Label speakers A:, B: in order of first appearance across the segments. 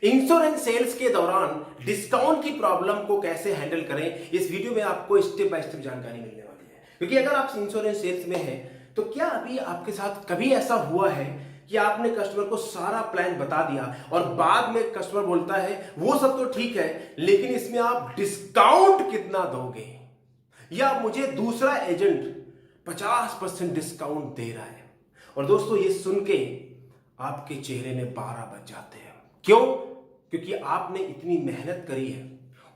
A: Insurance sales के दौरान discount की प्रॉब्लम को कैसे हैंडल करें, इस वीडियो में आपको स्टेप बाय स्टेप जानकारी मिलने वाली है। क्योंकि अगर आप इंश्योरेंस सेल्स में हैं तो क्या अभी आपके साथ कभी ऐसा हुआ है कि आपने कस्टमर को सारा प्लान बता दिया और बाद में कस्टमर बोलता है वो सब तो ठीक है लेकिन इसमें आप डिस्काउंट कितना दोगे, या मुझे दूसरा एजेंट 50% डिस्काउंट दे रहा है। और दोस्तों ये सुन के आपके चेहरे में 12 बज जाते हैं। क्यों? क्योंकि आपने इतनी मेहनत करी है,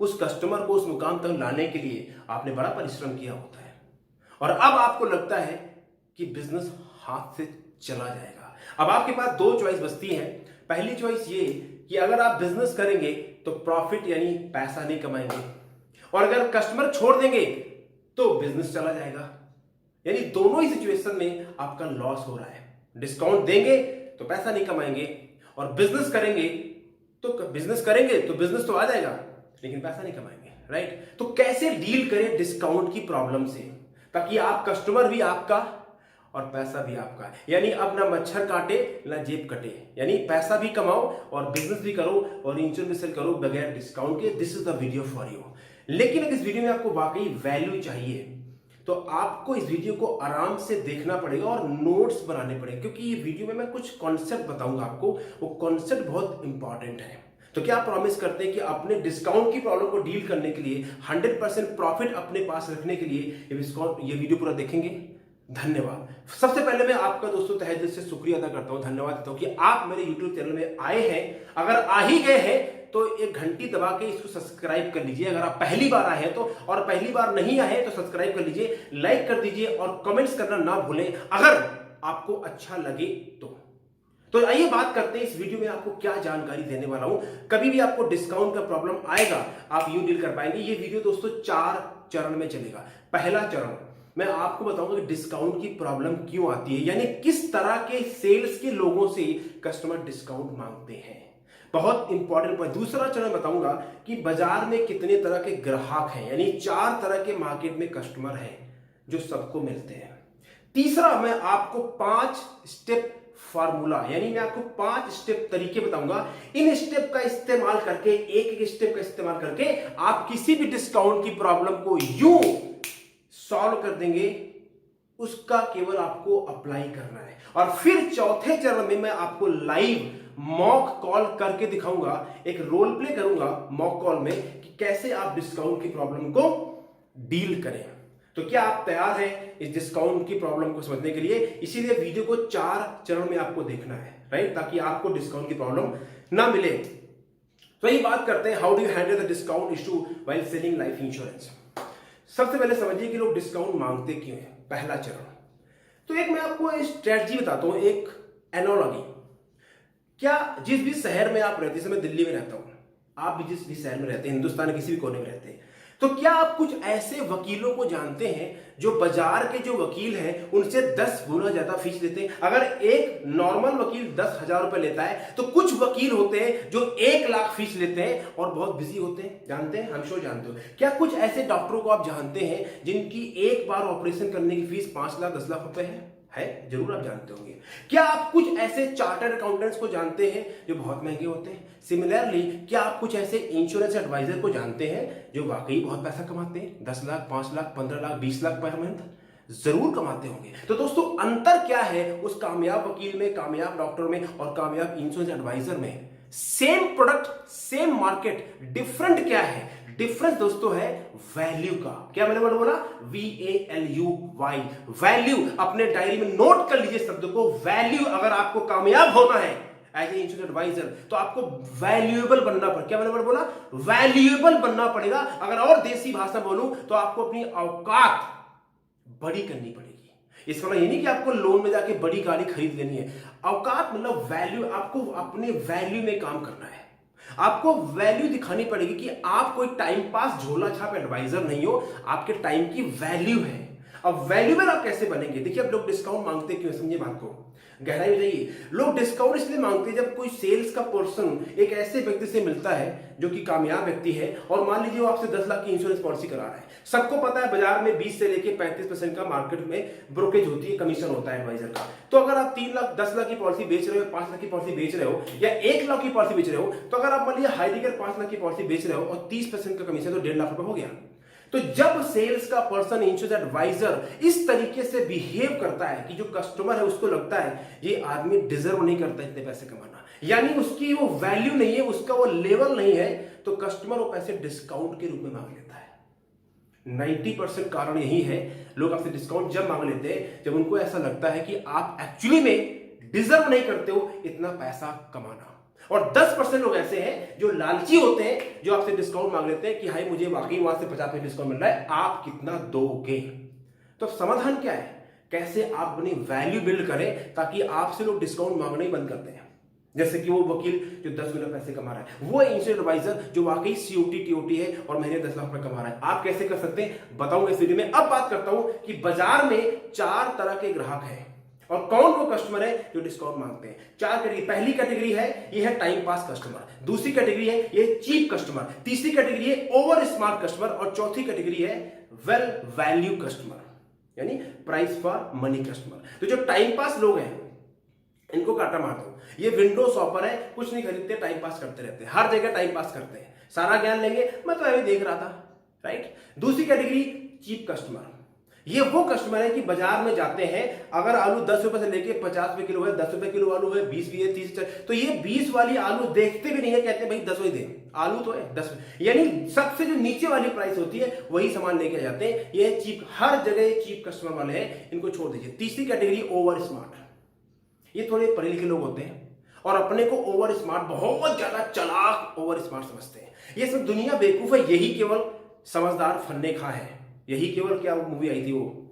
A: उस कस्टमर को उस मुकाम तक लाने के लिए आपने बड़ा परिश्रम किया होता है और अब आपको लगता है कि बिजनेस हाथ से चला जाएगा। अब आपके पास दो चॉइस बचती है। पहली चॉइस ये कि अगर आप बिजनेस करेंगे तो प्रॉफिट यानी पैसा नहीं कमाएंगे, और अगर कस्टमर छोड़ देंगे तो बिजनेस चला जाएगा। यानी दोनों ही सिचुएशन में आपका लॉस हो रहा है। डिस्काउंट देंगे तो पैसा नहीं कमाएंगे, और बिजनेस करेंगे तो बिजनेस तो आ जाएगा लेकिन पैसा नहीं कमाएंगे, राइट? तो कैसे डील करें डिस्काउंट की प्रॉब्लम से, ताकि आप कस्टमर भी आपका और पैसा भी आपका, यानी अब ना मच्छर काटे ना जेब कटे, यानी पैसा भी कमाओ और बिजनेस भी करो और इंश्योरेंस सेल करो बगैर डिस्काउंट के। This is the video for you. लेकिन अगर इस वीडियो में आपको वाकई वैल्यू चाहिए तो आपको इस वीडियो को आराम से देखना पड़ेगा और नोट्स बनाने पड़ेंगे, क्योंकि ये वीडियो में मैं कुछ कॉन्सेप्ट बताऊंगा आपको, वो कॉन्सेप्ट बहुत इंपॉर्टेंट है। तो क्या आप प्रॉमिस करते हैं कि अपने डिस्काउंट की प्रॉब्लम को डील करने के लिए 100% प्रॉफिट अपने पास रखने के लिए ये वीडियो पूरा देखेंगे? धन्यवाद। सबसे पहले मैं आपका दोस्तों तहे दिल से शुक्रिया अदा करता हूं, धन्यवाद देता हूं कि आप मेरे YouTube चैनल में आए हैं। अगर आ ही गए हैं तो एक घंटी दबा के इसको सब्सक्राइब कर लीजिए अगर आप पहली बार आए हैं तो, और पहली बार नहीं आए तो सब्सक्राइब कर लीजिए, लाइक कर दीजिए और कमेंट्स करना ना भूलें अगर आपको अच्छा लगे तो आइए बात करते हैं इस वीडियो में आपको क्या जानकारी देने वाला हूं। कभी भी आपको डिस्काउंट का प्रॉब्लम आएगा आप यूं डील कर पाएंगे। ये वीडियो दोस्तों 4 चरण में चलेगा। पहला चरण मैं आपको बताऊंगा कि डिस्काउंट की प्रॉब्लम क्यों आती है, यानी किस तरह के सेल्स के लोगों से कस्टमर डिस्काउंट मांगते हैं, बहुत इंपॉर्टेंट पॉइंट। दूसरा चरण बताऊंगा कि बाजार में कितने तरह के ग्राहक हैं, यानी 4 तरह के मार्केट में कस्टमर हैं जो सबको मिलते हैं। तीसरा मैं आपको 5 स्टेप फार्मूला, यानी मैं आपको 5 स्टेप तरीके बताऊंगा। इन स्टेप का इस्तेमाल करके, एक स्टेप का इस्तेमाल करके आप किसी भी डिस्काउंट की प्रॉब्लम को यूं सॉल्व कर देंगे। उसका केवल आपको अप्लाई करना है। और फिर चौथे चरण में मैं आपको लाइव मॉक कॉल करके दिखाऊंगा, एक रोल प्ले करूंगा मॉक कॉल में कि कैसे आप डिस्काउंट की प्रॉब्लम को डील करें। तो क्या आप तैयार हैं इस डिस्काउंट की प्रॉब्लम को समझने के लिए? इसीलिए वीडियो को 4 चरण में आपको देखना है, राइट, ताकि आपको डिस्काउंट की प्रॉब्लम ना मिले। तो ये बात करते हैं, how do you handle the discount issue while selling life insurance. सबसे पहले समझिए कि लोग डिस्काउंट मांगते क्यों हैं। पहला चरण तो एक मैं आपको स्ट्रेटजी बताता हूं, एक एनालॉजी। क्या जिस भी शहर में आप रहते हैं, मैं दिल्ली में रहता हूं, आप भी जिस भी शहर में रहते हैं, हिंदुस्तान के किसी भी कोने में रहते हैं, तो क्या आप कुछ ऐसे वकीलों को जानते हैं जो बाजार के जो वकील हैं उनसे 10 गुना ज्यादा फीस लेते हैं? अगर एक नॉर्मल वकील 10,000 रुपए लेता है तो कुछ वकील होते हैं जो 1 लाख फीस लेते हैं और बहुत बिजी होते हैं। जानते हैं? हम श्योर जानते हो। क्या कुछ ऐसे डॉक्टरों को आप जानते हैं जिनकी एक बार ऑपरेशन करने की फीस 5 लाख 10 लाख रुपए है? जरूर आप जानते होंगे। क्या आप कुछ ऐसे चार्टर्ड अकाउंटेंट्स को जानते हैं जो बहुत महंगे होते हैं? सिमिलरली क्या आप कुछ ऐसे इंश्योरेंस एडवाइजर को जानते हैं जो वाकई बहुत पैसा कमाते हैं? 10 लाख 5 लाख 15 लाख 20 लाख पर मंथ जरूर कमाते होंगे। तो दोस्तों अंतर क्या है उस कामयाब वकील में, कामयाब डॉक्टर में और कामयाब इंश्योरेंस एडवाइजर में? Same product same market, different क्या है? डिफरेंस दोस्तों है वैल्यू का। क्या मैंने वर्ड बोला? VALUY, value. अपने डायरी में नोट कर लीजिए शब्द को, वैल्यू। अगर आपको कामयाब होना है एज ए इंश्योरेंस एडवाइजर तो आपको वैल्यूएबल बनना पड़ेगा। क्या मैंने वर्ड बोला? वैल्यूएबल बनना पड़ेगा। अगर और देसी भाषा बोलूं तो आपको अपनी औकात बड़ी करनी पड़ेगी। इसका मतलब ये नहीं कि आपको लोन में जाके बड़ी गाड़ी खरीद लेनी है। औकात मतलब वैल्यू, आपको अपने वैल्यू में काम करना है। आपको वैल्यू दिखानी पड़ेगी कि आप कोई टाइम पास झोला छाप एडवाइजर नहीं हो, आपके टाइम की वैल्यू है। अब वैल्यूएबल आप कैसे बनेंगे? देखिए अब लोग डिस्काउंट मांगते क्यों, समझिए बात को। गहराई में जाइए। लोग डिस्काउंट इसलिए मांगते हैं जब कोई सेल्स का पर्सन एक ऐसे व्यक्ति से मिलता है जो कि कामयाब व्यक्ति है, और मान लीजिए वो आपसे 10 लाख की इंश्योरेंस पॉलिसी करा रहा है। सबको पता है बाजार में 20 से लेकर 35% का मार्केट में ब्रोकेज होती है, कमीशन होता है एडवाइजर का। तो अगर आप 3 लाख 10 लाख की पॉलिसी बेच रहे हो, 5 लाख की पॉलिसी बेच रहे हो, या 1 लाख की पॉलिसी बेच रहे हो, तो अगर आप मान लीजिए हाई टिकट 5 लाख की पॉलिसी बेच रहे हो और 30% का कमीशन, तो 1.5 लाख रुपए हो गया। तो जब सेल्स का पर्सन, इंश्योरेंस एडवाइजर इस तरीके से बिहेव करता है कि जो कस्टमर है उसको लगता है ये आदमी डिजर्व नहीं करता इतने पैसे कमाना, यानी उसकी वो वैल्यू नहीं है, उसका वो लेवल नहीं है, तो कस्टमर वो पैसे डिस्काउंट के रूप में मांग लेता है। 90% कारण यही है, लोग आपसे डिस्काउंट जब मांग लेते हैं जब उनको ऐसा लगता है कि आप एक्चुअली में डिजर्व नहीं करते हो इतना पैसा कमाना। और 10% लोग ऐसे हैं जो लालची होते हैं, जो आपसे डिस्काउंट मांग लेते हैं कि हाई मुझे वाकई वहां से 50% डिस्काउंट मिल रहा है, आप कितना दोगे। तो समाधान क्या है, कैसे आप अपनी वैल्यू बिल्ड करें ताकि आपसे लोग डिस्काउंट मांगना ही बंद करते हैं। जैसे कि वो वकील जो 10 गुना पैसे कमा रहा है, वो इंश्योरेंस एडवाइजर जो वाकई सीओटी टीओटी है और महीने 10 लाख रुपए कमा रहा है। आप कैसे कर सकते हैं बताऊंगा इस वीडियो में। अब बात करता हूं कि बाजार में 4 तरह के ग्राहक हैं और कौन वो कस्टमर है जो डिस्काउंट मांगते हैं। 4 कैटेगरी। पहली कैटेगरी है ये है टाइम पास कस्टमर, दूसरी कैटेगरी है ये चीप कस्टमर, तीसरी कैटेगरी है ओवर स्मार्ट कस्टमर, और चौथी कैटेगरी है वेल वैल्यू कस्टमर, यानी प्राइस फॉर मनी कस्टमर। तो जो टाइम पास लोग हैं इनको काटा मार दो। ये विंडो शॉपर है, कुछ नहीं खरीदते, टाइम पास करते रहते हैं, हर जगह टाइम पास करते हैं, सारा ज्ञान लेंगे, मैं तो अभी देख रहा था, राइट। दूसरी कैटेगरी चीप कस्टमर, ये वो कस्टमर है कि बाजार में जाते हैं, अगर आलू 10 रुपए से लेके 50 रुपए किलो है, 10 रुपए किलो आलू है, 20 भी है, 30, तो ये 20 वाली आलू देखते भी नहीं है, कहते हैं भाई 10 ही दे, आलू तो है 10, यानी सबसे जो नीचे वाली प्राइस होती है वही सामान लेके जाते हैं। ये चीप, हर जगह चीप कस्टमर वाले हैं, इनको छोड़ दीजिए। तीसरी कैटेगरी ओवर स्मार्ट, ये थोड़े पढ़े लिखे लोग होते हैं और अपने को ओवर स्मार्ट, बहुत ज्यादा चालाक ओवर स्मार्ट समझते हैं। ये सब दुनिया बेवकूफ है, यही केवल समझदार फन्ने खा है, यही केवल क्या मूवी आई थी वो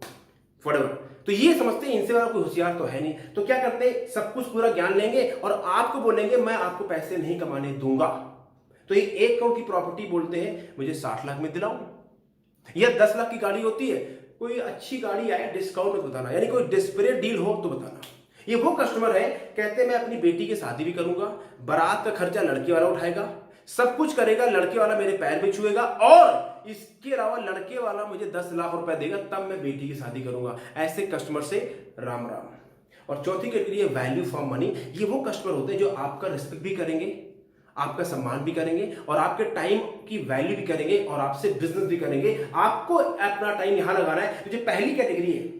A: फॉरएवर, तो ये समझते हैं इनसे वाला कोई होशियार तो है नहीं। तो क्या करते हैं, सब कुछ पूरा ज्ञान लेंगे और आपको बोलेंगे मैं आपको पैसे नहीं कमाने दूंगा। तो ये 1 करोड़ की प्रॉपर्टी बोलते हैं मुझे 60 लाख में दिलाओ, या 10 लाख की गाड़ी होती है, कोई अच्छी गाड़ी आए डिस्काउंट में बताना, यानी कोई डिस्परेट डील हो तो बताना। ये वो कस्टमर है, कहते हैं मैं अपनी बेटी की शादी भी करूंगा, बारात का खर्चा लड़के वाला उठाएगा, सब कुछ करेगा, लड़के वाला मेरे पैर भी छुएगा, और इसके अलावा लड़के वाला मुझे 10 लाख रुपए देगा, तब मैं बेटी की शादी करूंगा। ऐसे कस्टमर से राम राम। और चौथी कैटेगरी है वैल्यू फॉर मनी। ये वो कस्टमर होते हैं जो आपका रिस्पेक्ट भी करेंगे, आपका सम्मान भी करेंगे, और आपके टाइम की वैल्यू भी करेंगे, और आपसे बिजनेस भी करेंगे। आपको अपना टाइम यहां लगाना है। तो जो पहली कैटेगरी है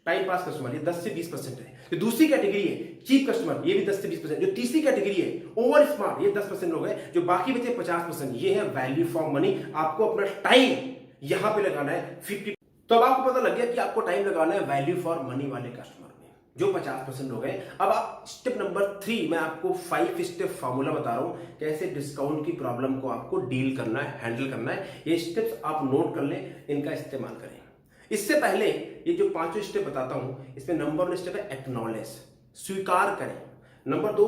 A: टाइम पास कस्टमर, ये 10 से 20% है। तो दूसरी कैटेगरी है चीप कस्टमर, ये भी 10 से 20%। जो तीसरी कैटेगरी है ओवर स्मार्ट, ये 10% लोग हैं। जो बाकी बचे 50%, ये है वैल्यू फॉर मनी। आपको अपना टाइम यहां पे लगाना है 50। तो अब आपको पता लग गया कि आपको टाइम लगाना है वैल्यू फॉर मनी वाले कस्टमर में, जो 50% लोग हैं। अब आप स्टेप नंबर 3, मैं आपको 5 स्टेप फॉर्मूला बता रहा हूं, कैसे डिस्काउंट की प्रॉब्लम को आपको डील करना है, हैंडल करना है। ये स्टेप्स आप नोट कर लें, इनका इस्तेमाल करें। इससे पहले ये जो 5 स्टेप बताता हूं, इसमें नंबर 1 स्टेप है एक्नॉलेज, स्वीकार करें। Number 2,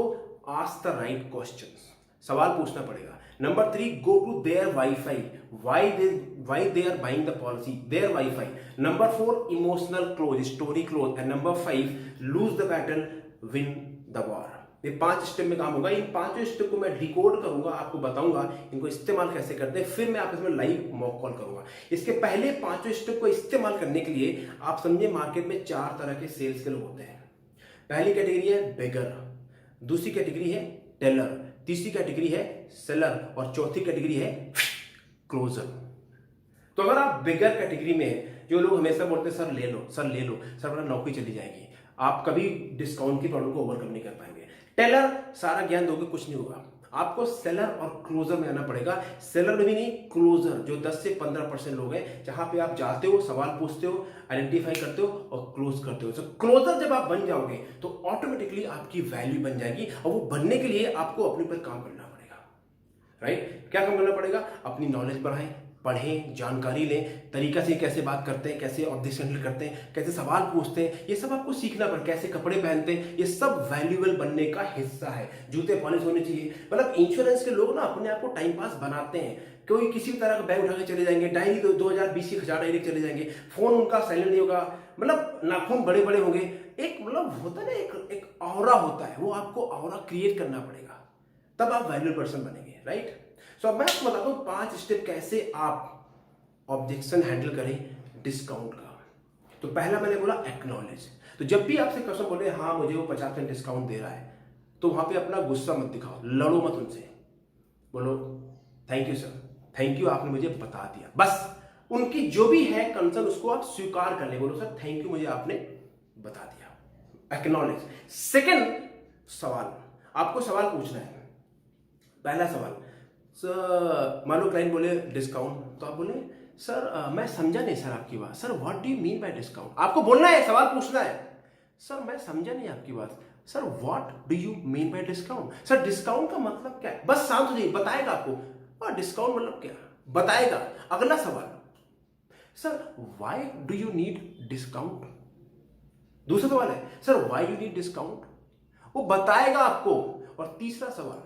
A: ask the right questions, सवाल पूछना पड़ेगा। Number 3, go to their WiFi, why they are buying the policy, their WiFi. Number 4, emotional close, story close. And number 5, lose the battle, win the war. ये 5 step में काम होगा। इन 5 step को मैं decode करूंगा, आपको बताऊंगा इनको इस्तेमाल कैसे करते हैं, फिर मैं आपको इसमें लाइव मॉक कॉल करूंगा। इसके पहले 5 स्टेप को इस्तेमाल करने के लिए आप समझे मार्केट में 4 तरह के सेल्स के लोग होते हैं। पहली कैटेगरी है बेगर, दूसरी कैटेगरी है टेलर, तीसरी कैटेगरी है सेलर, और चौथी कैटेगरी है क्लोजर। तो अगर आप बेगर कैटेगरी में है, जो लोग हमेशा बोलते हैं सर ले लो, सर ले लो, सर वरना नौकरी चली जाएगी, आप कभी डिस्काउंट की प्रॉब्लम को ओवरकम नहीं कर पाएंगे। टेलर, सारा ज्ञान दोगे कुछ नहीं होगा। आपको सेलर और क्लोजर में आना पड़ेगा। सेलर में भी नहीं, क्लोजर, जो 10 से 15% लोग हैं, जहां पे आप जाते हो, सवाल पूछते हो, आइडेंटिफाई करते हो और क्लोज करते हो। तो क्लोजर जब आप बन जाओगे तो ऑटोमेटिकली आपकी वैल्यू बन जाएगी, और वो बनने के लिए आपको अपने पर काम करना पड़ेगा, राइट। क्या काम करना पड़ेगा, अपनी नॉलेज बढ़ाएं, पढ़ें, जानकारी लें, तरीका से कैसे बात करते हैं, कैसे ऑब्जेक्शन हैंडल करते हैं, कैसे सवाल पूछते हैं, ये सब आपको सीखना पड़े, कैसे कपड़े पहनते हैं, ये सब वैल्यूएबल बनने का हिस्सा है। जूते पॉलिश होने चाहिए। मतलब इंश्योरेंस के लोग ना अपने आप को टाइम पास बनाते हैं। कोई किसी भी तरह का बैग उठा के चले जाएंगे, डायरी 2020 की खजा डायरी चले जाएंगे, फोन उनका साइलेंट नहीं होगा, मतलब नाखून बड़े बड़े होंगे। एक मतलब होता है ना, एक ऑरा होता है, वो आपको ऑरा क्रिएट करना पड़ेगा, तब आप वैल्यूएबल पर्सन बनेंगे, राइट। सो अब मैं आपको बताता हूँ 5 स्टेप कैसे आप ऑब्जेक्शन हैंडल करें डिस्काउंट का। तो पहला मैंने बोला एक्नॉलेज। तो जब भी आपसे कस्टमर बोले हाँ मुझे वो 50% डिस्काउंट दे रहा है, तो वहां पे अपना गुस्सा मत दिखाओ, लड़ो मत उनसे, बोलो thank you sir, thank you आपने मुझे बता दिया। बस उनकी जो भी है कंसर्न उसको आप स्वीकार कर ले, बोलो सर थैंक यू मुझे आपने बता दिया, एक्नॉलेज। सेकंड सवाल, आपको सवाल पूछना है। पहला सवाल, सर मान लो क्लाइंट बोले डिस्काउंट, तो आप बोले सर मैं समझा नहीं सर आपकी बात, sir what do you mean by discount. आपको बोलना है, सवाल पूछना है, सर मैं समझा नहीं आपकी बात, sir what do you mean by discount, sir discount का मतलब क्या है। बस शांत हो जाइए, बताएगा आपको और डिस्काउंट मतलब क्या बताएगा। अगला सवाल, sir why do you need discount. दूसरा सवाल है sir why you need discount, वो बताएगा आपको। और तीसरा सवाल,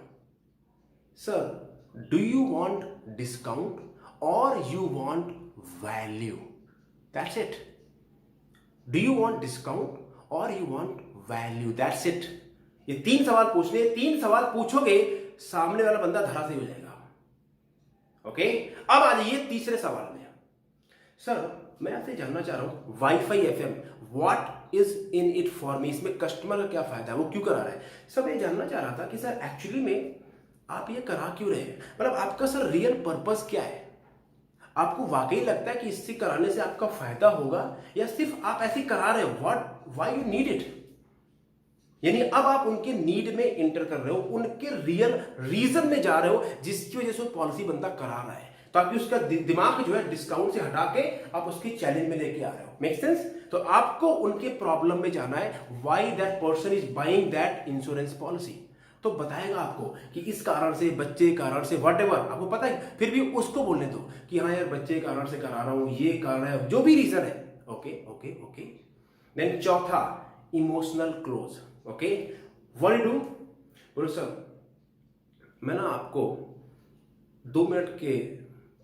A: sir do you want discount और you want value, that's it. Do you want discount और you want value, that's it. ये 3 सवाल पूछने, 3 सवाल पूछोगे सामने वाला बंदा धराशायी हो जाएगा। ओके, अब आ जाइए तीसरे सवाल में। सर मैं आपसे जानना चाह रहा हूं wifi FM what is in it for me, इसमें कस्टमर का क्या फायदा है, वो क्यों करा रहा है। सर मैं जानना चाह रहा था कि सर एक्चुअली में आप ये करा क्यों रहे हैं, मतलब आपका सर रियल पर्पस क्या है। आपको वाकई लगता है कि इससे कराने से आपका फायदा होगा, या सिर्फ आप ऐसे करा रहे हो, what why you need it. यानी अब आप उनके नीड में इंटर कर रहे हो, उनके रियल रीजन में जा रहे हो जिसकी वजह से वो पॉलिसी बंदा करा रहा है, ताकि उसका दिमाग जो है डिस्काउंट से हटा के आप उसकी चैलेंज में लेके आ रहे हो। Make sense. तो आपको उनके प्रॉब्लम में जाना है, why that person is buying that insurance policy. तो बताएगा आपको कि इस कारण से, बच्चे कारण से, व्हाटएवर आपको पता है, फिर भी उसको बोलने दो कि हाँ यार बच्चे कारण से करा रहा हूं, ये कारण है, जो भी रीजन है। Okay okay okay. देन चौथा, emotional close. Okay, what do, बोलो सर मैं ना आपको 2 मिनट के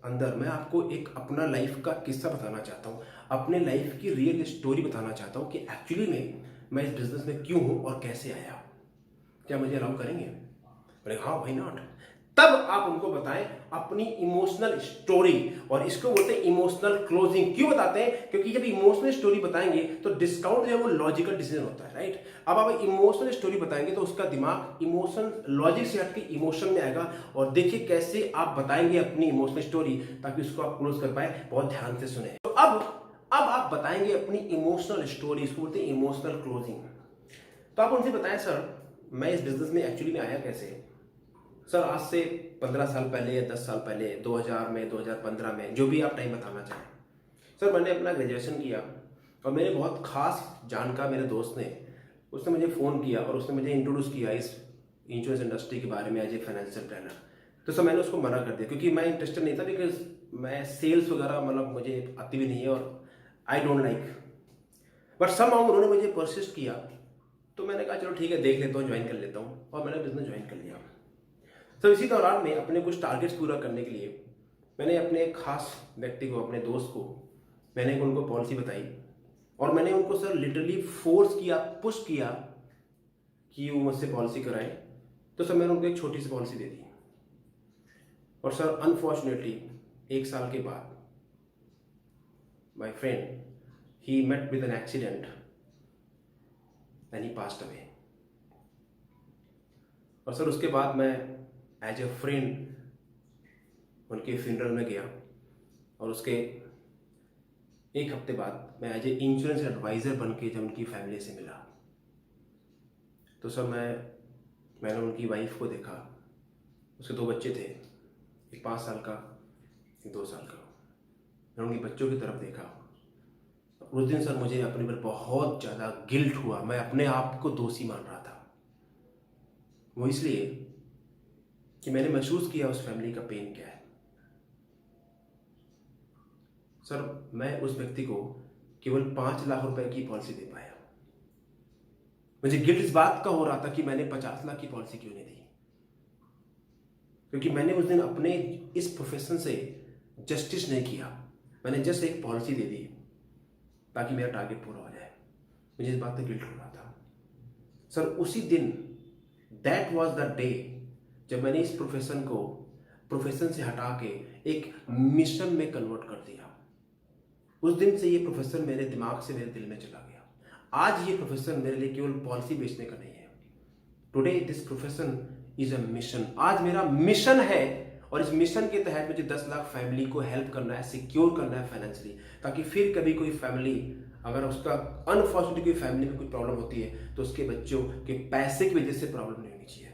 A: अंदर मैं आपको एक अपना लाइफ का किस्सा बताना चाहता हूँ, अपने लाइफ की रियल स्टोरी बताना चाहता हूँ कि एक्चुअली में मैं इस बिजनेस में क्यों हूँ और कैसे आया, क्या मुझे अलाउ करेंगे। बोले हाँ व्हाई नॉट। तब आप उनको बताएं अपनी इमोशनल स्टोरी, और इसको बोलते हैं इमोशनल क्लोजिंग। क्यों बताते हैं, क्योंकि जब इमोशनल स्टोरी बताएंगे तो डिस्काउंट जो है वो लॉजिकल डिसीजन होता है, राइट। अब आप इमोशनल स्टोरी बताएंगे तो उसका दिमाग इमोशन, लॉजिक से हटके इमोशन में आएगा। और देखिए कैसे आप बताएंगे अपनी इमोशनल स्टोरी ताकि उसको आप क्लोज कर पाए। बहुत ध्यान से सुने। तो अब आप बताएंगे अपनी इमोशनल स्टोरी, इसको बोलते हैं इमोशनल क्लोजिंग। तो आप उनसे बताएं सर मैं इस बिजनेस में एक्चुअली में आया कैसे। सर आज से 15 साल पहले या 10 साल पहले, 2000 में, 2015 में, जो भी आप टाइम बताना चाहें। सर मैंने अपना ग्रेजुएशन किया और मेरे बहुत खास जानकार मेरे दोस्त ने, उसने मुझे फ़ोन किया और उसने मुझे इंट्रोड्यूस किया इस इंश्योरेंस इंडस्ट्री के बारे में एज ए फाइनेंशियल प्लानर। तो सर मैंने उसको मना कर दिया क्योंकि मैं इंटरेस्टेड नहीं था, बिकॉज मैं सेल्स वगैरह मतलब मुझे आती भी नहीं है और I don't like. But somehow उन्होंने मुझे परसिस्ट किया, तो मैंने कहा चलो ठीक है देख लेता हूँ, ज्वाइन कर लेता हूँ, और मैंने बिजनेस ज्वाइन कर लिया। तो इसी दौरान में अपने कुछ टारगेट्स पूरा करने के लिए मैंने अपने एक खास व्यक्ति को, अपने दोस्त को, मैंने उनको पॉलिसी बताई और मैंने उनको सर लिटरली फोर्स किया, पुश किया कि वो मुझसे पॉलिसी कराएं। तो सर मैंने उनको एक छोटी सी पॉलिसी दे दी और सर अनफॉर्चुनेटली 1 साल के बाद my friend he met with an accident and he passed away. और सर उसके बाद मैं एज ए फ्रेंड उनके फ्यूनरल में गया और उसके 1 हफ्ते बाद मैं एज ए इंश्योरेंस एडवाइज़र बन के जब उनकी फैमिली से मिला, तो सर मैंने उनकी वाइफ को देखा। उसके 2 बच्चे थे, एक 5 साल का, एक 2 साल का। मैंने उनके बच्चों की तरफ देखा। उस दिन सर मुझे अपने पर बहुत ज़्यादा गिल्ट हुआ, मैं अपने आप को दोषी मान रहा था। वो इसलिए कि मैंने महसूस किया उस फैमिली का पेन क्या है। सर मैं उस व्यक्ति को केवल 5 लाख रुपए की पॉलिसी दे पाया। मुझे गिल्ट इस बात का हो रहा था कि मैंने 50 लाख की पॉलिसी क्यों नहीं दी, क्योंकि मैंने उस दिन अपने इस प्रोफेशन से जस्टिस नहीं किया। मैंने जस्ट एक पॉलिसी दे दी ताकि मेरा टारगेट पूरा हो जाए। मुझे इस बात का गिल्ट हो रहा था। सर उसी दिन, दैट वाज द डे जब मैंने इस प्रोफेशन से हटा के एक मिशन में कन्वर्ट कर दिया। उस दिन से ये प्रोफेशन मेरे दिमाग से मेरे दिल में चला गया। आज ये प्रोफेशन मेरे लिए केवल पॉलिसी बेचने का नहीं है। Today this profession is a mission. आज मेरा मिशन है और इस मिशन के तहत मुझे 10 लाख फैमिली को हेल्प करना है, सिक्योर करना है फाइनेंशियली, ताकि फिर कभी कोई फैमिली, अगर उसका अनफॉर्चुनेटली कोई फैमिली में कोई प्रॉब्लम होती है तो उसके बच्चों के पैसे की वजह से प्रॉब्लम नहीं होनी चाहिए।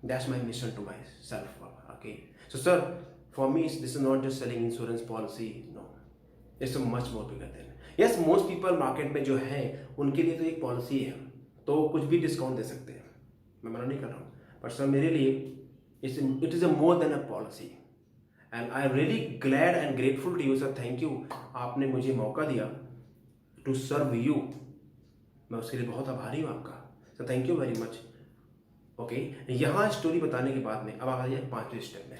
A: That's my mission to myself. Okay, so sir for me this is not just selling insurance policy, no, it's much more bigger than. Yes, most people market में जो हैं उनके लिए तो एक पॉलिसी है तो कुछ भी डिस्काउंट दे सकते हैं, मैं मना नहीं कर रहा हूँ, बट सर मेरे लिए it is a more than a policy and I am really glad and grateful to you sir. Thank you, आपने मुझे मौका दिया टू सर्व यू। मैं उसके लिए बहुत आभारी हूँ आपका sir, thank you very much. Okay, यहाँ स्टोरी बताने के बाद में अब आ जाए 5वें स्टेप में।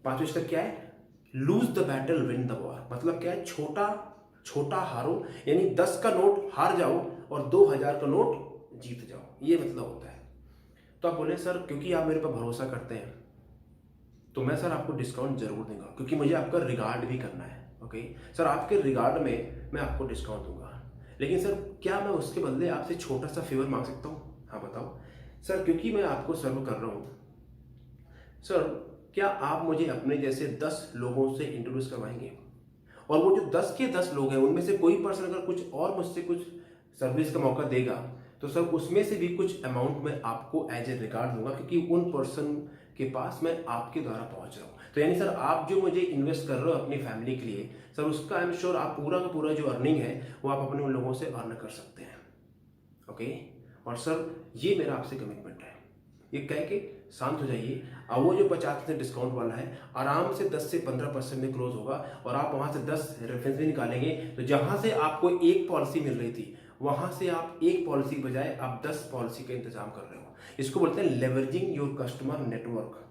A: 5वां स्टेप क्या है? Loose the battle win the war. मतलब क्या है? छोटा हारो, यानी 10 का नोट हार जाओ और 2000 का नोट जीत जाओ, ये मतलब होता है। तो आप बोले सर क्योंकि आप मेरे पर भरोसा करते हैं तो मैं सर आपको डिस्काउंट जरूर दूंगा, क्योंकि मुझे आपका रिगार्ड भी करना है। ओके सर, आपके रिगार्ड में मैं आपको डिस्काउंट दूंगा, लेकिन सर क्या मैं उसके बदले आपसे छोटा सा फेवर मांग सकता हूँ? हाँ बताओ सर। क्योंकि मैं आपको सर्व कर रहा हूँ सर, क्या आप मुझे अपने जैसे 10 लोगों से इंट्रोड्यूस करवाएंगे? और वो जो 10 के 10 लोग हैं उनमें से कोई पर्सन अगर कुछ और मुझसे कुछ सर्विस का मौका देगा तो सर उसमें से भी कुछ अमाउंट मैं आपको एज ए रिगार्ड दूंगा, क्योंकि उन पर्सन के पास मैं आपके द्वारा पहुंच रहा हूँ। तो यानी सर आप जो मुझे इन्वेस्ट कर रहे हो अपनी फैमिली के लिए सर, उसका आई एम श्योर आप पूरा का पूरा जो अर्निंग है वो आप अपने उन लोगों से अर्न कर सकते हैं। ओके, और सर ये मेरा आपसे कमिटमेंट है। ये कह के शांत हो जाइए। अब वो जो 50% डिस्काउंट वाला है आराम से 10 से 15% में क्लोज होगा और आप वहां से 10 रेफरेंस भी निकालेंगे। तो जहां से आपको एक पॉलिसी मिल रही थी वहां से आप एक पॉलिसी के बजाय आप 10 पॉलिसी का इंतजाम कर रहे हो। इसको बोलते हैं लेवरेजिंग योर कस्टमर नेटवर्क।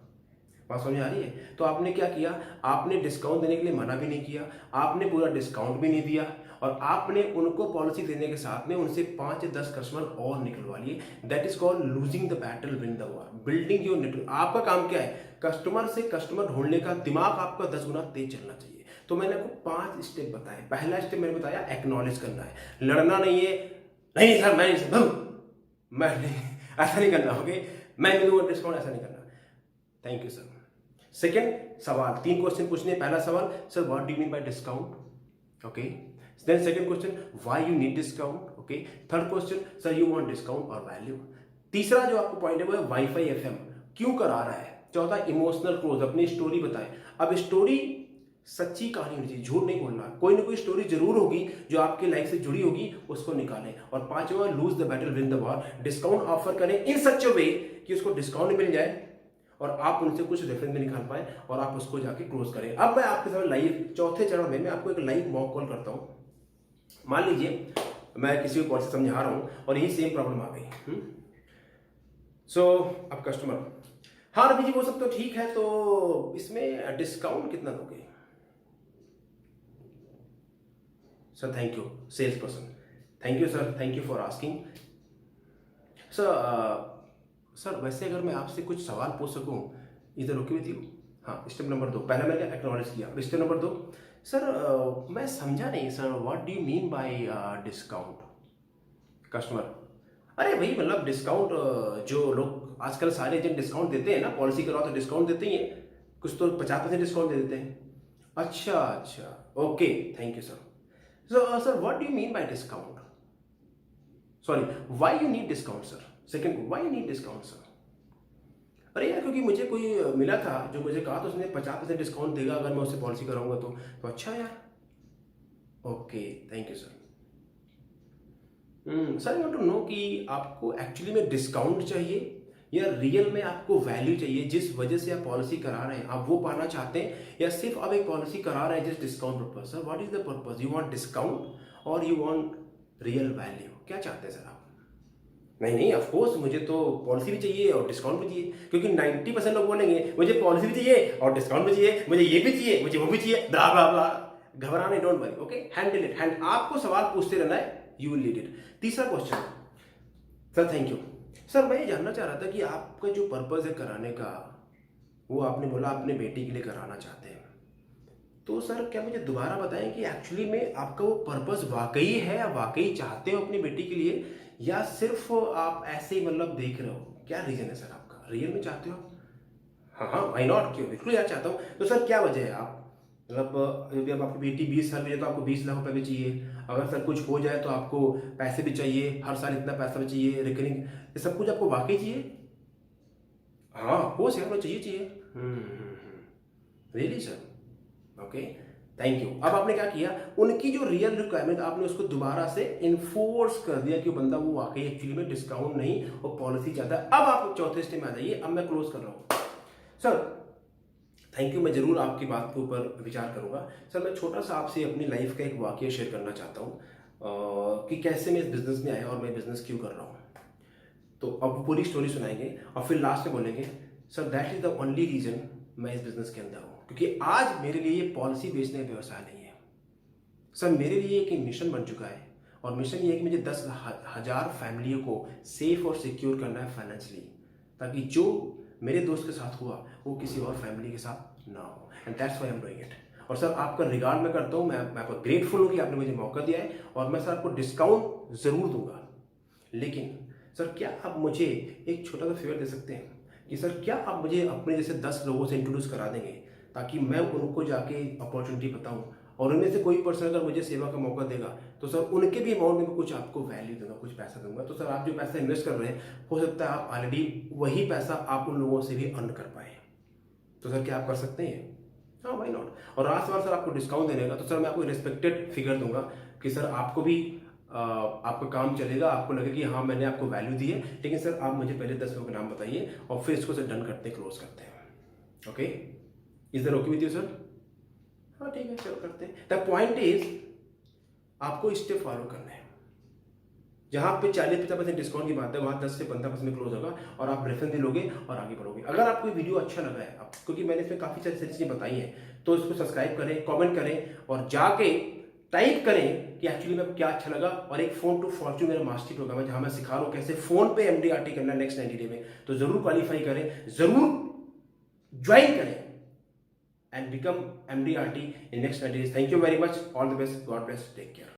A: बात समझ आ रही है? तो आपने क्या किया? आपने डिस्काउंट देने के लिए मना भी नहीं किया, आपने पूरा डिस्काउंट भी नहीं दिया और आपने उनको पॉलिसी देने के साथ में उनसे 5 या 10 कस्टमर और निकलवा लिए। That is called losing the battle win the war, building your network. आपका काम क्या है? कस्टमर से कस्टमर ढूंढने का दिमाग आपका 10 गुना तेज चलना चाहिए। तो मैंने आपको 5 स्टेप बताए। पहला स्टेप मैंने बताया एक्नॉलेज करना है, लड़ना नहीं है। नहीं सर मैं नहीं, ऐसा नहीं करना। ओके, मैं नहीं दूंगा डिस्काउंट, ऐसा नहीं करना। Thank you sir. सेकेंड सवाल, 3 क्वेश्चन पूछने। पहला सवाल, sir what do you mean by discount? Okay, then second question, why you need discount? Okay, third question, sir you want discount और वैल्यू। तीसरा जो आपको पॉइंट है वो है वाईफाई एफएम क्यों करा रहा है। चौथा इमोशनल क्लोज, अपनी स्टोरी बताएं। अब स्टोरी सच्ची कहानी होनी चाहिए, झूठ नहीं बोलना। कोई ना कोई स्टोरी जरूर होगी जो आपकी लाइफ से जुड़ी होगी, उसको निकालें। और पांचवा, loose the battle win the war. Discount offer करें इन सच अ वे कि उसको डिस्काउंट मिल जाए और आप उनसे कुछ रेफरेंस भी निकाल पाए और आप उसको जाके क्लोज करें। अब मैं आपके साथ लाइव चौथे चरण में मैं आपको एक लाइव मॉक कॉल करता हूं। मान लीजिए मैं किसी को कॉल से समझा रहा हूं और यही सेम प्रॉब्लम आ गई। सो अब कस्टमर, हाँ रवि जी वो सब तो ठीक है, तो इसमें डिस्काउंट कितना दोगे? Sir thank you. Sales person, thank you sir, thank you for asking. Sir वैसे अगर मैं आपसे कुछ सवाल पूछ सकूं, इधर ओके विद यू? हाँ, स्टेप नंबर 2, पहला मैंने एक्नॉलेज किया। स्टेप नंबर 2, सर मैं समझा नहीं sir, what do you mean by discount? Customer, अरे भाई मतलब डिस्काउंट, जो लोग आजकल सारे एजेंट डिस्काउंट देते हैं ना, पॉलिसी कराओ तो डिस्काउंट देते ही हैं, कुछ तो 50% डिस्काउंट दे देते हैं। अच्छा, okay, thank you sir. Sir what do you mean by discount? Sorry, why you need discount sir? Second, why you need discount sir? अरे यार क्योंकि मुझे कोई मिला था जो मुझे कहा तो उसने 50% डिस्काउंट देगा अगर मैं उससे पॉलिसी कराऊंगा तो अच्छा यार। Okay, thank you sir. Sir I want to know कि आपको एक्चुअली में डिस्काउंट चाहिए या रियल में आपको वैल्यू चाहिए जिस वजह से आप पॉलिसी करा रहे हैं, आप वो पाना चाहते हैं, या सिर्फ आप एक पॉलिसी करा रहे हैं just discount purpose? Sir what is the purpose? You want discount और यू वांट रियल वैल्यू? क्या चाहते हैं सर आप? नहीं, ऑफ कोर्स मुझे तो पॉलिसी भी चाहिए और डिस्काउंट भी चाहिए, क्योंकि 90% लोग बोलेंगे मुझे पॉलिसी भी चाहिए और डिस्काउंट भी चाहिए, मुझे ये भी चाहिए, मुझे वो भी चाहिए, ब्ला ब्ला ब्ला। घबराने, don't worry, okay, handle it. Hand आपको सवाल पूछते रहना है, यू विल लीड इट। तीसरा question sir, thank you sir, मैं ये जानना चाह रहा था कि आपका जो पर्पज है कराने का, वो आपने बोला अपने बेटी के लिए कराना चाहते हैं, तो सर क्या मुझे दोबारा बताएं कि एक्चुअली में आपका वो पर्पस वाकई है, आप वाकई चाहते हो अपनी बेटी के लिए, या सिर्फ आप ऐसे ही मतलब देख रहे हो? क्या रीजन है सर आपका? रियल में चाहते हो? हाँ, व्हाई नॉट, क्यों, बिल्कुल यार चाहता हूँ। तो सर क्या वजह है? आप मतलब यदि अब आपकी बेटी 20 साल में है तो आपको 20 लाख रुपए भी चाहिए, अगर सर कुछ हो जाए तो आपको पैसे भी चाहिए, हर साल इतना पैसा भी चाहिए रिकरिंग, ये सब कुछ आपको वाकई चाहिए? हाँ हो सर, चाहिए। Really sir, okay, thank you. अब आपने क्या किया, उनकी जो रियल रिक्वायरमेंट आपने उसको दोबारा से इन्फोर्स कर दिया कि बंदा वो वाकई एक्चुअली में डिस्काउंट नहीं और पॉलिसी चाहता है। अब आप चौथे स्टेप में आ जाइए, अब मैं क्लोज कर रहा हूँ। सर थैंक यू, मैं जरूर आपकी बात के ऊपर विचार करूंगा। सर मैं छोटा सा आपसे अपनी लाइफ का एक वाकया शेयर करना चाहता हूँ कि कैसे मैं इस बिजनेस में आया और मैं बिजनेस क्यों कर रहा हूँ। तो अब पूरी स्टोरी सुनाएंगे और फिर लास्ट में बोलेंगे sir that is the only reason मैं इस बिजनेस के अंदर हूँ, क्योंकि आज मेरे लिए ये पॉलिसी बेचने का व्यवसाय नहीं है सर, मेरे लिए एक मिशन बन चुका है, और मिशन ये है कि मुझे 10,000 फैमिलियों को सेफ और सिक्योर करना है फाइनेंशियली, ताकि जो मेरे दोस्त के साथ हुआ वो किसी और फैमिली के साथ ना हो, and that's why I am doing it. और सर आपका रिगार्ड मैं करता हूँ, मैं आपको ग्रेटफुल हूँ कि आपने मुझे मौका दिया है, और मैं सर आपको डिस्काउंट ज़रूर दूंगा। लेकिन सर क्या आप मुझे एक छोटा सा फेवर दे सकते हैं कि सर क्या आप मुझे अपने जैसे 10 लोगों से इंट्रोड्यूस करा देंगे, ताकि मैं उनको जाके अपॉर्चुनिटी बताऊं, और उनमें से कोई पर्सन अगर मुझे सेवा का मौका देगा तो सर उनके भी अमाउंट में कुछ आपको वैल्यू दूंगा, कुछ पैसा दूंगा। तो सर आप जो पैसा इन्वेस्ट कर रहे हैं, हो सकता है आप ऑलरेडी वही पैसा आप उन लोगों से भी अर्न कर पाए। तो सर क्या आप कर सकते हैं? हाँ, व्हाई नॉट। और लास्ट बार सर आपको डिस्काउंट देने का, तो सर मैं आपको रिस्पेक्टेड फिगर दूंगा कि सर आपको भी आपका काम चलेगा, आपको लगे कि हाँ मैंने आपको वैल्यू दी है। लेकिन सर आप मुझे पहले 10 लोगों के नाम बताइए और फिर इसको सर डन करते हैं, क्लोज करते हैं। Okay, is that okay with you sir? हाँ ठीक है, चलो करते हैं। द पॉइंट इज आपको स्टेप फॉलो करना है। जहां पे 40-50% डिस्काउंट की बात है, वहां 10 से 15% में क्लोज होगा और आप रेफरेंस भी लोगे और आगे बढ़ोगे। अगर आपको वीडियो अच्छा लगा है, क्योंकि मैंने इसमें काफी सारी चीजें बताई हैं, तो इसको सब्सक्राइब करें, कमेंट करें और जाके टाइप करें कि एक्चुअली में क्या अच्छा लगा। और एक फोन टू फॉर्च्यून मेरा मास्टरी प्रोग्राम है जहां मैं सिखा रहा हूं कैसे फोन पे MDRT करना नेक्स्ट 90 डे में। तो जरूर क्वालिफाई करें, जरूर ज्वाइन करें and become MDRT in next 90 days. Thank you very much. All the best. God bless. Take care.